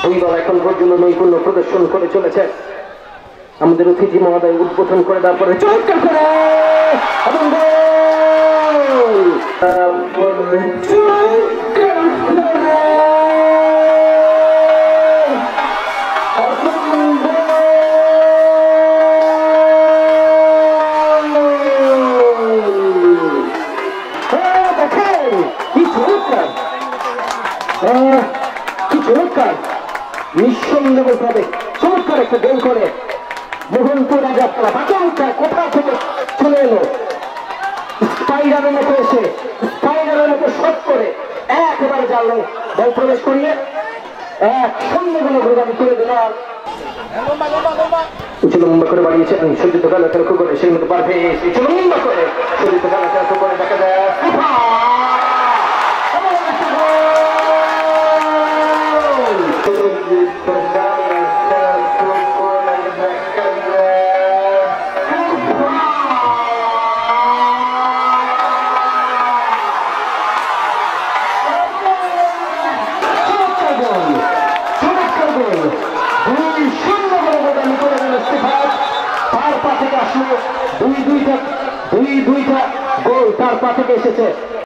দুই দল এখন পর্যন্ত নৈপুণ্য প্রদর্শন করে চলেছে। আমাদের অতিথি মহোদয় উদ্বোধন করে দেওয়ার পরে চমৎকার করে এবং কি চমৎকার নিঃসন্দেহ বলতে হবে, চমৎকার একটা গোল করে মোহনপুর রাজাতলা বাঁচাউটা কোথা থেকে চলে এলো, স্পাইডারের মতো এসে স্পাইডারের মতো শট করে একেবারে জানলো বল প্রবেশ করিয়ে 1-0 গোলদান করে দিলাম। লম্বা করে বাড়িয়েছেন সজ্জিত খেলা লক্ষ্য করে, সেই মতো পারবে লম্বা করে সজ্জিত খেলা লক্ষ্য করে দেখা যায় দুইটা গোল তার পা থেকে এসেছে।